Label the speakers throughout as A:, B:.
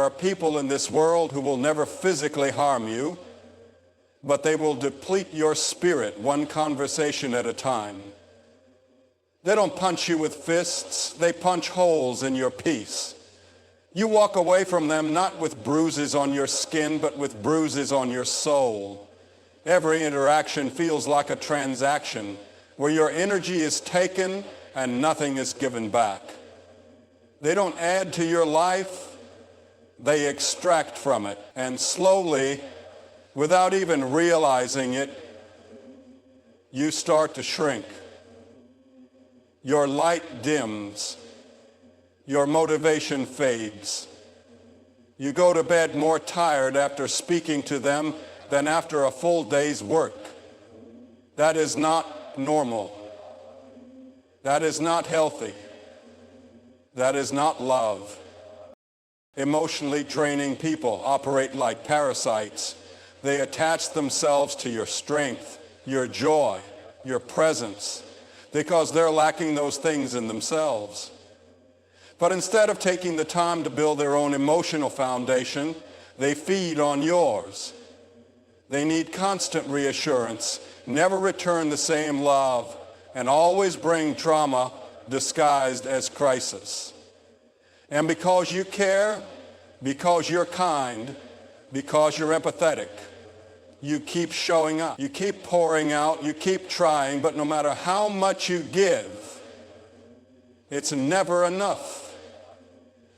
A: are people in this world who will never physically harm you, but they will deplete your spirit one conversation at a time. They don't punch you with fists, they punch holes in your peace. You walk away from them not with bruises on your skin, but with bruises on your soul. Every interaction feels like a transaction where your energy is taken and nothing is given back. They don't add to your life, they extract from it. And slowly, without even realizing it, you start to shrink. Your light dims. Your motivation fades. You go to bed more tired after speaking to them than after a full day's work. That is not normal. That is not healthy. That is not love. Emotionally draining people operate like parasites. They attach themselves to your strength, your joy, your presence, because they're lacking those things in themselves. But instead of taking the time to build their own emotional foundation, they feed on yours. They need constant reassurance, never return the same love, and always bring trauma disguised as crisis. And because you care, because you're kind, because you're empathetic, you keep showing up, you keep pouring out, you keep trying, but no matter how much you give, it's never enough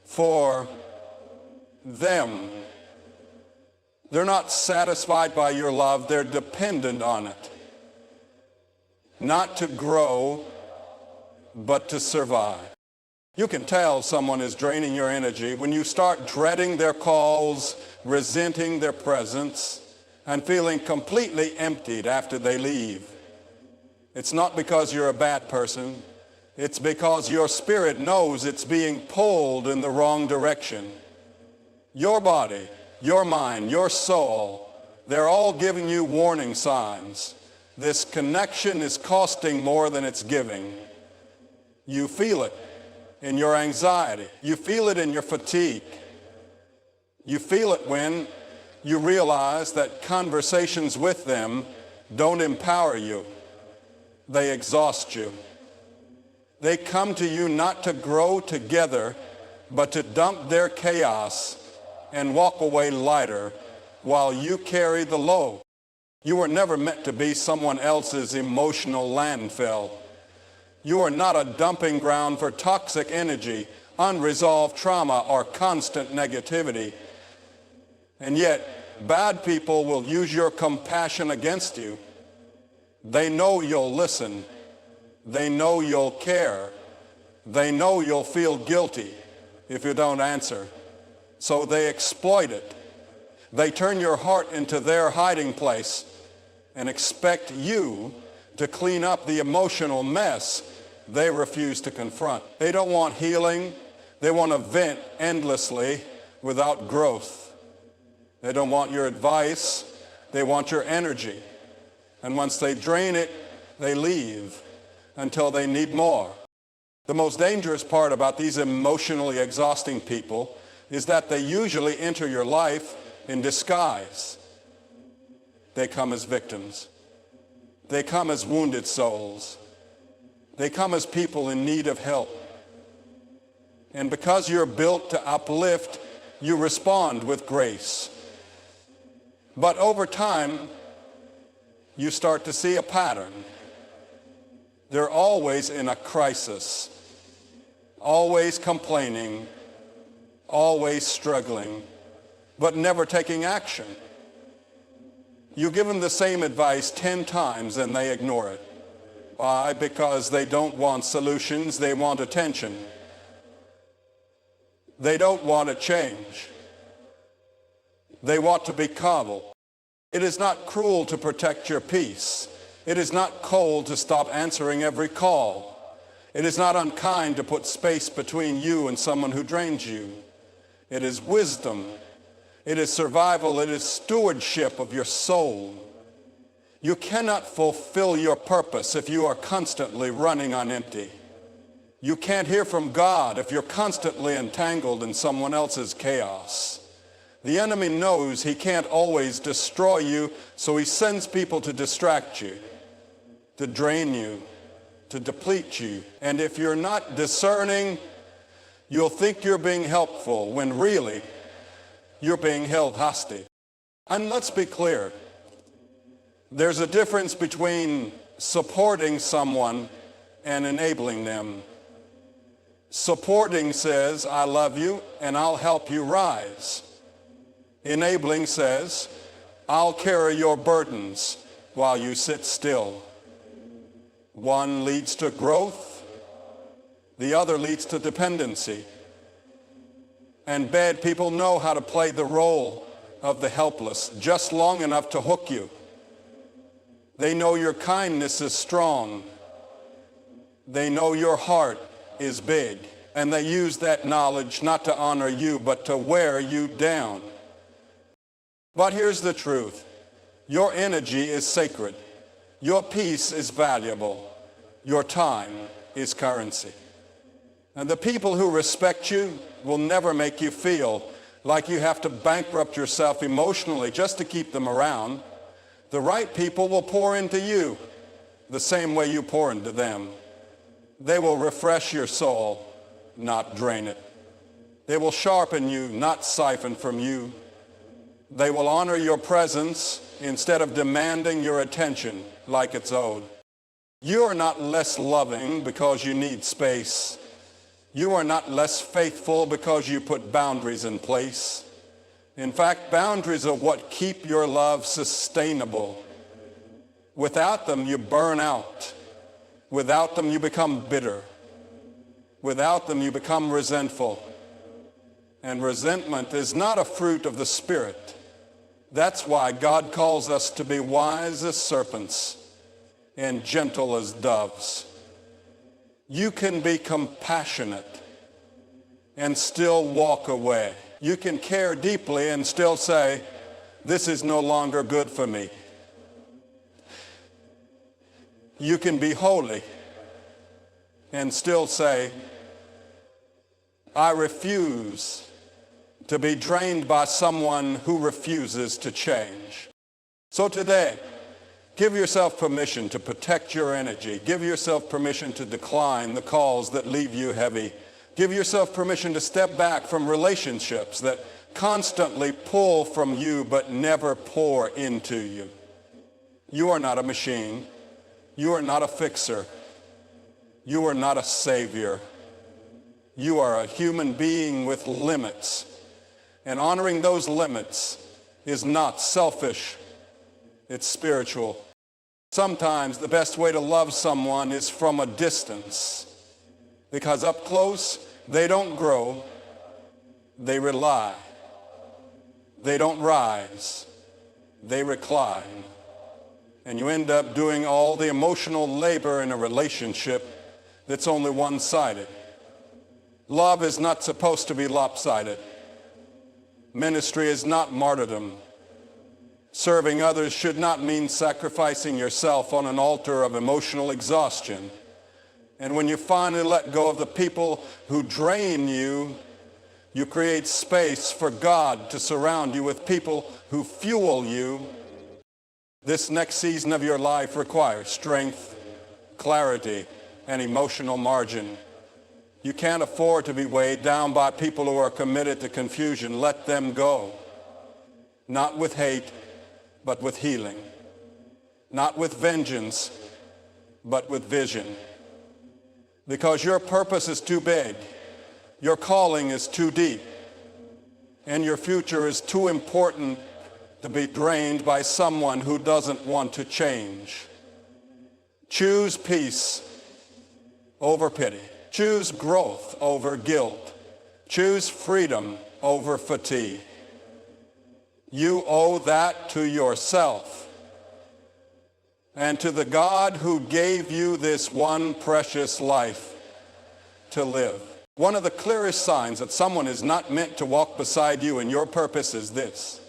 A: for them. They're not satisfied by your love, they're dependent on it. Not to grow, but to survive. You can tell someone is draining your energy when you start dreading their calls, resenting their presence, and feeling completely emptied after they leave. It's not because you're a bad person. It's because your spirit knows it's being pulled in the wrong direction. Your body, your mind, your soul, they're all giving you warning signs. This connection is costing more than it's giving. You feel it in your anxiety. You feel it in your fatigue. You feel it when you realize that conversations with them don't empower you. They exhaust you. They come to you not to grow together, but to dump their chaos and walk away lighter while you carry the load. You were never meant to be someone else's emotional landfill. You are not a dumping ground for toxic energy, unresolved trauma, or constant negativity. And yet, bad people will use your compassion against you. They know you'll listen. They know you'll care. They know you'll feel guilty if you don't answer. So they exploit it. They turn your heart into their hiding place and expect you to clean up the emotional mess they refuse to confront. They don't want healing. They want to vent endlessly without growth. They don't want your advice. They want your energy. And once they drain it, they leave until they need more. The most dangerous part about these emotionally exhausting people is that they usually enter your life in disguise. They come as victims. They come as wounded souls. They come as people in need of help. And because you're built to uplift, you respond with grace. But over time, you start to see a pattern. They're always in a crisis, always complaining, always struggling, but never taking action. You give them the same advice 10 times and they ignore it. Why? Because they don't want solutions, they want attention. They don't want to change. They want to be coddled. It is not cruel to protect your peace. It is not cold to stop answering every call. It is not unkind to put space between you and someone who drains you. It is wisdom. It is survival. It is stewardship of your soul. You cannot fulfill your purpose if you are constantly running on empty. You can't hear from God if you're constantly entangled in someone else's chaos. The enemy knows he can't always destroy you, so he sends people to distract you, to drain you, to deplete you. And if you're not discerning, you'll think you're being helpful when really you're being held hostage. And let's be clear, there's a difference between supporting someone and enabling them. Supporting says, I love you and I'll help you rise. Enabling says, I'll carry your burdens while you sit still. One leads to growth, the other leads to dependency. And bad people know how to play the role of the helpless just long enough to hook you. They know your kindness is strong. They know your heart is big. And they use that knowledge not to honor you, but to wear you down. But here's the truth. Your energy is sacred. Your peace is valuable. Your time is currency. And the people who respect you will never make you feel like you have to bankrupt yourself emotionally just to keep them around. The right people will pour into you the same way you pour into them. They will refresh your soul, not drain it. They will sharpen you, not siphon from you. They will honor your presence instead of demanding your attention like it's owed. You are not less loving because you need space. You are not less faithful because you put boundaries in place. In fact, boundaries are what keep your love sustainable. Without them, you burn out. Without them, you become bitter. Without them, you become resentful. And resentment is not a fruit of the Spirit. That's why God calls us to be wise as serpents and gentle as doves. You can be compassionate and still walk away. You can care deeply and still say, this is no longer good for me. You can be holy and still say, I refuse to be drained by someone who refuses to change. So today, give yourself permission to protect your energy. Give yourself permission to decline the calls that leave you heavy. Give yourself permission to step back from relationships that constantly pull from you but never pour into you. You are not a machine. You are not a fixer. You are not a savior. You are a human being with limits. And honoring those limits is not selfish. It's spiritual. Sometimes the best way to love someone is from a distance, because up close, they don't grow, they rely. They don't rise, they recline. And you end up doing all the emotional labor in a relationship that's only one-sided. Love is not supposed to be lopsided. Ministry is not martyrdom. Serving others should not mean sacrificing yourself on an altar of emotional exhaustion. And when you finally let go of the people who drain you, you create space for God to surround you with people who fuel you. This next season of your life requires strength, clarity, and emotional margin. You can't afford to be weighed down by people who are committed to confusion. Let them go. Not with hate, but with healing. Not with vengeance, but with vision. Because your purpose is too big, your calling is too deep, and your future is too important to be drained by someone who doesn't want to change. Choose peace over pity. Choose growth over guilt. Choose freedom over fatigue. You owe that to yourself and to the God who gave you this one precious life to live. One of the clearest signs that someone is not meant to walk beside you in your purpose is this: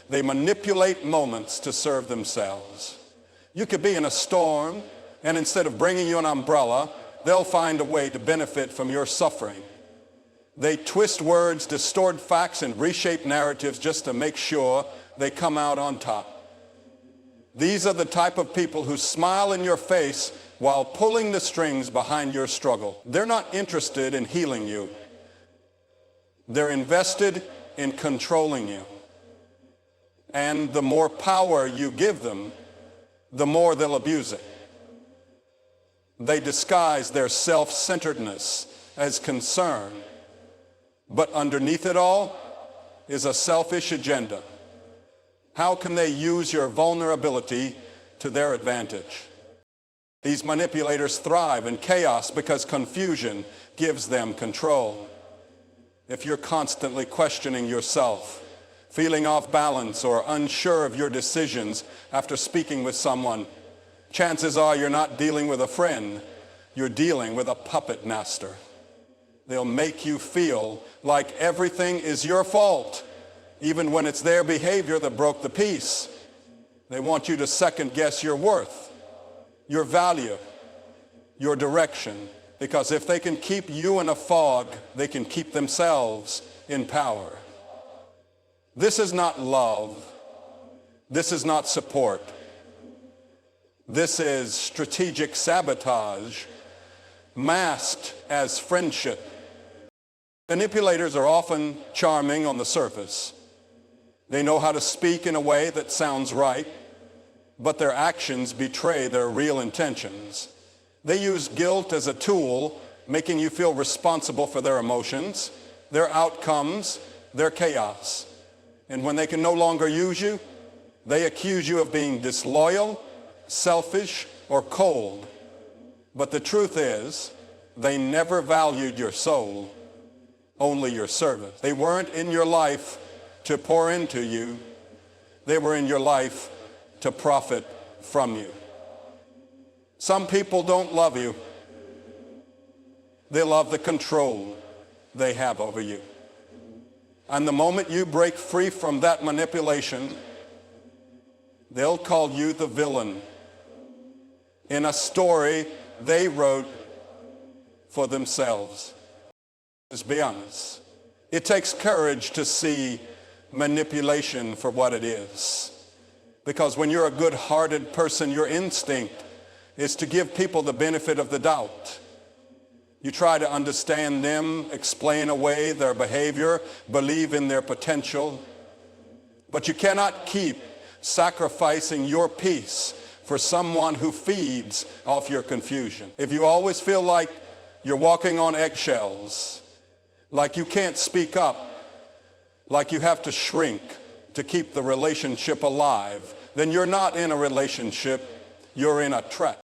A: they manipulate moments to serve themselves. You could be in a storm, and instead of bringing you an umbrella, they'll find a way to benefit from your suffering. They twist words, distort facts, and reshape narratives just to make sure they come out on top. These are the type of people who smile in your face while pulling the strings behind your struggle. They're not interested in healing you. They're invested in controlling you. And the more power you give them, the more they'll abuse it. They disguise their self-centeredness as concern, but underneath it all is a selfish agenda. How can they use your vulnerability to their advantage? These manipulators thrive in chaos because confusion gives them control. If you're constantly questioning yourself, feeling off balance or unsure of your decisions after speaking with someone, chances are you're not dealing with a friend, you're dealing with a puppet master. They'll make you feel like everything is your fault, even when it's their behavior that broke the peace. They want you to second guess your worth, your value, your direction, because if they can keep you in a fog, they can keep themselves in power. This is not love. This is not support. This is strategic sabotage masked as friendship. Manipulators are often charming on the surface. They know how to speak in a way that sounds right, but their actions betray their real intentions. They use guilt as a tool, making you feel responsible for their emotions, their outcomes, their chaos. And when they can no longer use you, they accuse you of being disloyal, selfish, or cold. But the truth is, they never valued your soul, only your service. They weren't in your life to pour into you. They were in your life to profit from you. Some people don't love you. They love the control they have over you. And the moment you break free from that manipulation, they'll call you the villain in a story they wrote for themselves. Let's be honest. It takes courage to see manipulation for what it is. Because when you're a good-hearted person, your instinct is to give people the benefit of the doubt. You try to understand them, explain away their behavior, believe in their potential. But you cannot keep sacrificing your peace for someone who feeds off your confusion. If you always feel like you're walking on eggshells, like you can't speak up, like you have to shrink to keep the relationship alive, then you're not in a relationship, you're in a trap.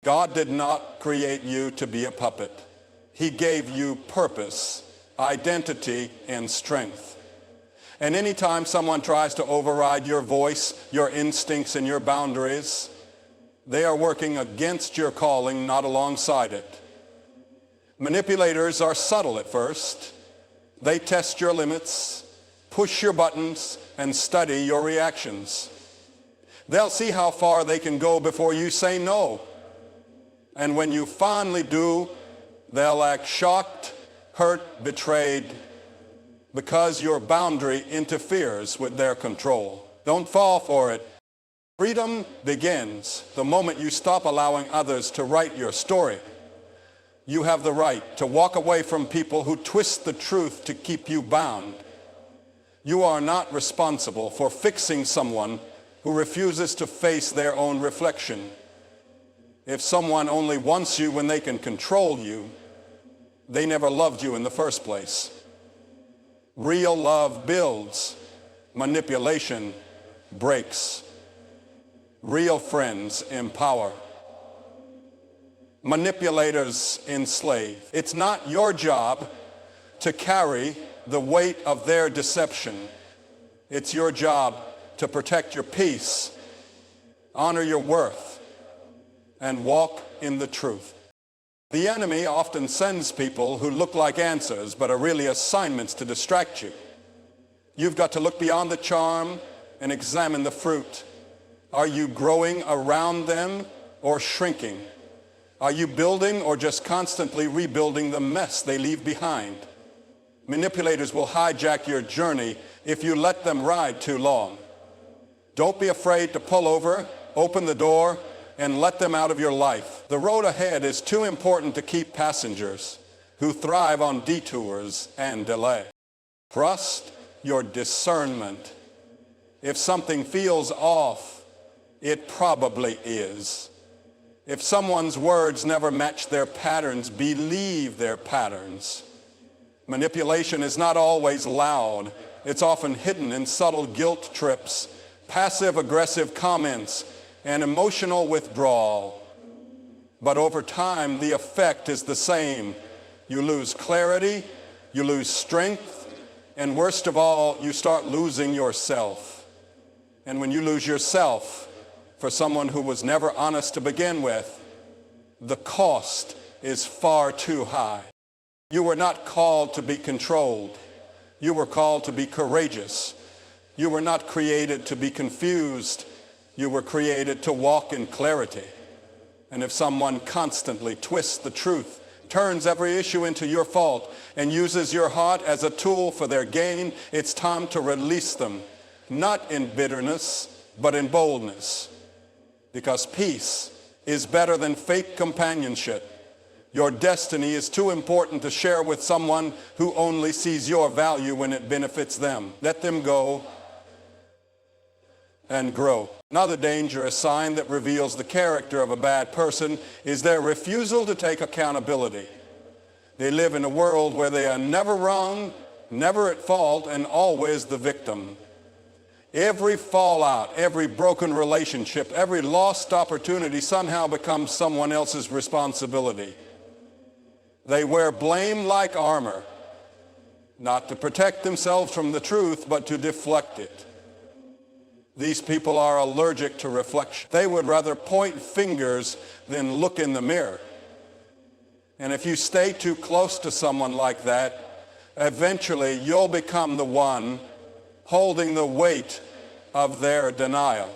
A: God did not create you to be a puppet. He gave you purpose, identity, and strength. And anytime someone tries to override your voice, your instincts, and your boundaries, they are working against your calling, not alongside it. Manipulators are subtle at first. They test your limits, push your buttons, and study your reactions. They'll see how far they can go before you say no. And when you finally do, they'll act shocked, hurt, betrayed, because your boundary interferes with their control. Don't fall for it. Freedom begins the moment you stop allowing others to write your story. You have the right to walk away from people who twist the truth to keep you bound. You are not responsible for fixing someone who refuses to face their own reflection. If someone only wants you when they can control you, they never loved you in the first place. Real love builds. Manipulation breaks. Real friends empower. Manipulators enslave. It's not your job to carry the weight of their deception. It's your job to protect your peace, honor your worth, and walk in the truth. The enemy often sends people who look like answers but are really assignments to distract you. You've got to look beyond the charm and examine the fruit. Are you growing around them or shrinking? Are you building or just constantly rebuilding the mess they leave behind? Manipulators will hijack your journey if you let them ride too long. Don't be afraid to pull over, open the door, and let them out of your life. The road ahead is too important to keep passengers who thrive on detours and delay. Trust your discernment. If something feels off, it probably is. If someone's words never match their patterns, believe their patterns. Manipulation is not always loud. It's often hidden in subtle guilt trips, passive-aggressive comments, and emotional withdrawal. But over time, the effect is the same. You lose clarity, you lose strength, and worst of all, you start losing yourself. And when you lose yourself for someone who was never honest to begin with, the cost is far too high. You were not called to be controlled. You were called to be courageous. You were not created to be confused. You were created to walk in clarity. And if someone constantly twists the truth, turns every issue into your fault, and uses your heart as a tool for their gain, it's time to release them, not in bitterness, but in boldness. Because peace is better than fake companionship. Your destiny is too important to share with someone who only sees your value when it benefits them. Let them go and grow. Another dangerous sign that reveals the character of a bad person is their refusal to take accountability. They live in a world where they are never wrong, never at fault, and always the victim. Every fallout, every broken relationship, every lost opportunity somehow becomes someone else's responsibility. They wear blame like armor, not to protect themselves from the truth, but to deflect it. These people are allergic to reflection. They would rather point fingers than look in the mirror. And if you stay too close to someone like that, eventually you'll become the one holding the weight of their denial.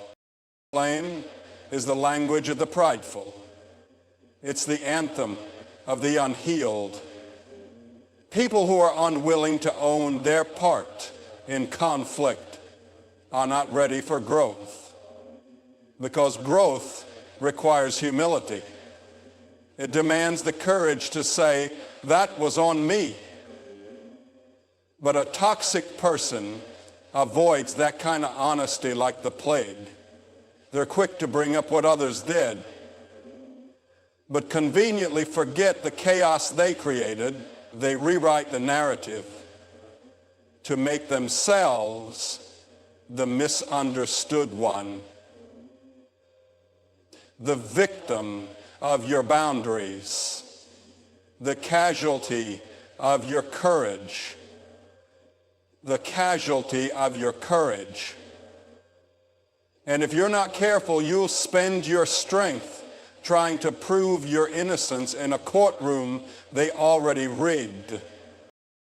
A: Blame is the language of the prideful. It's the anthem of the unhealed. People who are unwilling to own their part in conflict are not ready for growth, because growth requires humility. It demands the courage to say, that was on me. But a toxic person avoids that kind of honesty like the plague. They're quick to bring up what others did, but conveniently forget the chaos they created. They rewrite the narrative to make themselves the misunderstood one, the victim of your boundaries, the casualty of your courage, the casualty of your courage. And if you're not careful, you'll spend your strength trying to prove your innocence in a courtroom they already rigged.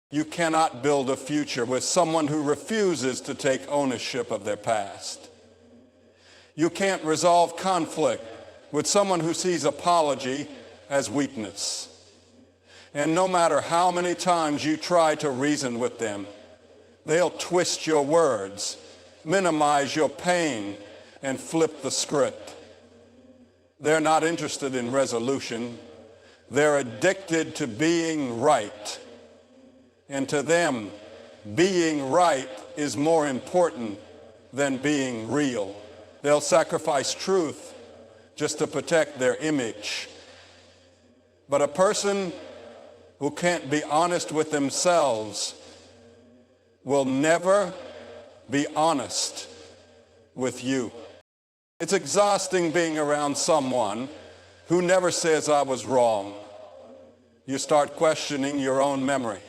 A: You cannot build a future with someone who refuses to take ownership of their past. You can't resolve conflict with someone who sees apology as weakness. And no matter how many times you try to reason with them, they'll twist your words, minimize your pain, and flip the script. They're not interested in resolution. They're addicted to being right. And to them, being right is more important than being real. They'll sacrifice truth just to protect their image. But a person who can't be honest with themselves will never be honest with you. It's exhausting being around someone who never says, I was wrong. You start questioning your own memory,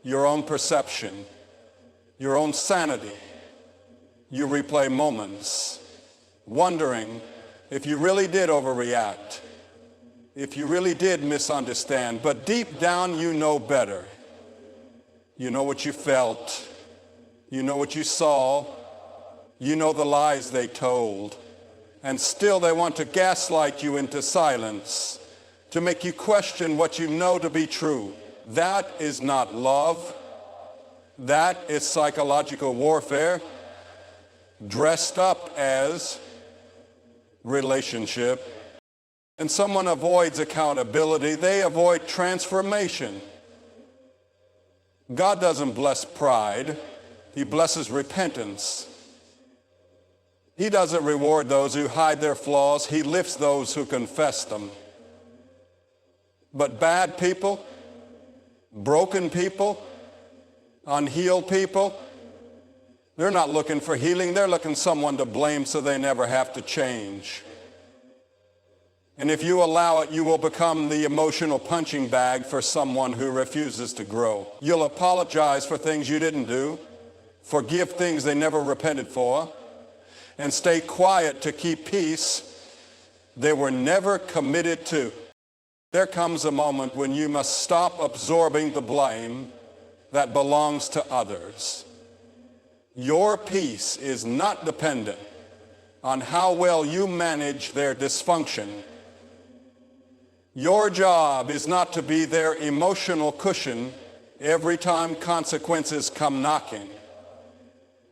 A: your own perception, your own sanity. You replay moments, wondering if you really did overreact, if you really did misunderstand. But deep down, you know better. You know what you felt. You know what you saw. You know the lies they told. And still they want to gaslight you into silence. to make you question what you know to be true. That is not love. That is psychological warfare dressed up as relationship. And someone avoids accountability, they avoid transformation. God doesn't bless pride, he blesses repentance. He doesn't reward those who hide their flaws, he lifts those who confess them. But bad people, broken people, unhealed people, they're not looking for healing, they're looking for someone to blame so they never have to change. And if you allow it, you will become the emotional punching bag for someone who refuses to grow. You'll apologize for things you didn't do, forgive things they never repented for, and stay quiet to keep peace they were never committed to. There comes a moment when you must stop absorbing the blame that belongs to others. Your peace is not dependent on how well you manage their dysfunction. Your job is not to be their emotional cushion every time consequences come knocking.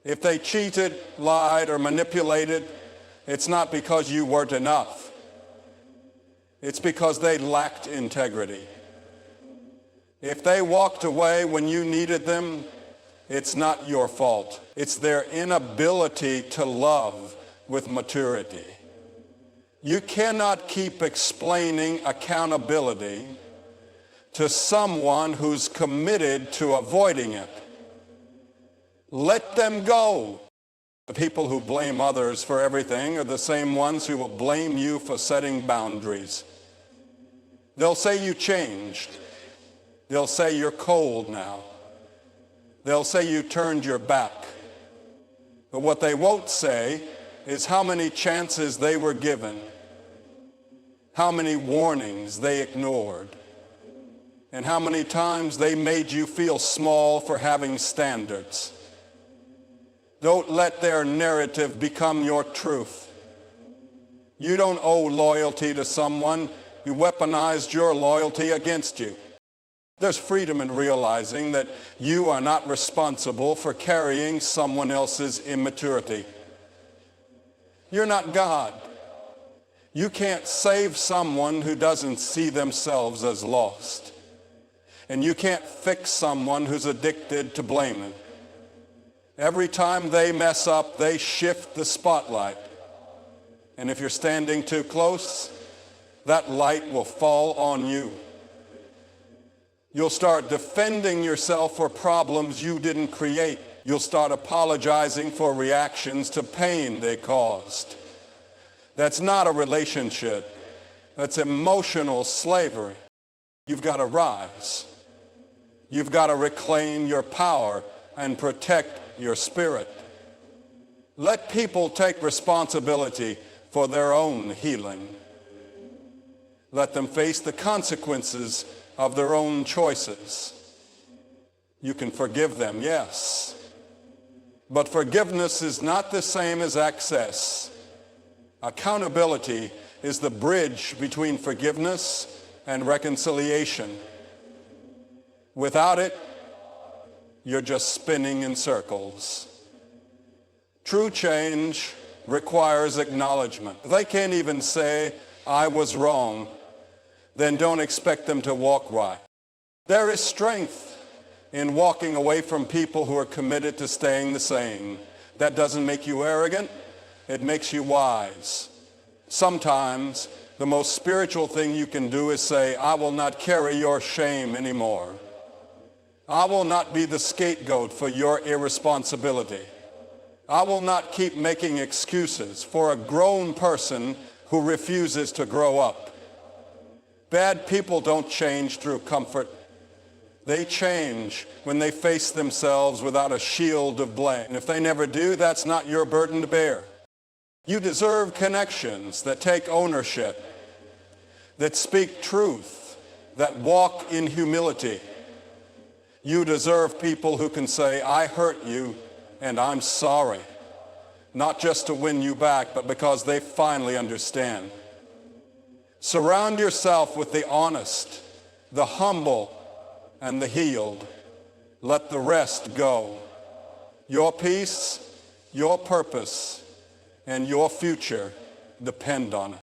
A: If they cheated, lied, or manipulated, it's not because you weren't enough. It's because they lacked integrity. If they walked away when you needed them, it's not your fault. It's their inability to love with maturity. You cannot keep explaining accountability to someone who's committed to avoiding it. Let them go. The people who blame others for everything are the same ones who will blame you for setting boundaries. They'll say you changed. They'll say you're cold now. They'll say you turned your back. But what they won't say is how many chances they were given, how many warnings they ignored, and how many times they made you feel small for having standards. Don't let their narrative become your truth. You don't owe loyalty to someone who weaponized your loyalty against you. There's freedom in realizing that you are not responsible for carrying someone else's immaturity. You're not God. You can't save someone who doesn't see themselves as lost. And you can't fix someone who's addicted to blaming. Every time they mess up, they shift the spotlight. And if you're standing too close, that light will fall on you. You'll start defending yourself for problems you didn't create. You'll start apologizing for reactions to pain they caused. That's not a relationship. That's emotional slavery. You've got to rise. You've got to reclaim your power and protect your spirit. Let people take responsibility for their own healing. Let them face the consequences of their own choices. You can forgive them, yes. But forgiveness is not the same as access. Accountability is the bridge between forgiveness and reconciliation. Without it, you're just spinning in circles. True change requires acknowledgement. They can't even say, I was wrong. Then don't expect them to walk right. There is strength in walking away from people who are committed to staying the same. That doesn't make you arrogant. It makes you wise. Sometimes the most spiritual thing you can do is say, I will not carry your shame anymore. I will not be the scapegoat for your irresponsibility. I will not keep making excuses for a grown person who refuses to grow up. Bad people don't change through comfort. They change when they face themselves without a shield of blame. And if they never do, that's not your burden to bear. You deserve connections that take ownership, that speak truth, that walk in humility. You deserve people who can say, I hurt you and I'm sorry. Not just to win you back, but because they finally understand. Surround yourself with the honest, the humble, and the healed. Let the rest go. Your peace, your purpose, and your future depend on it.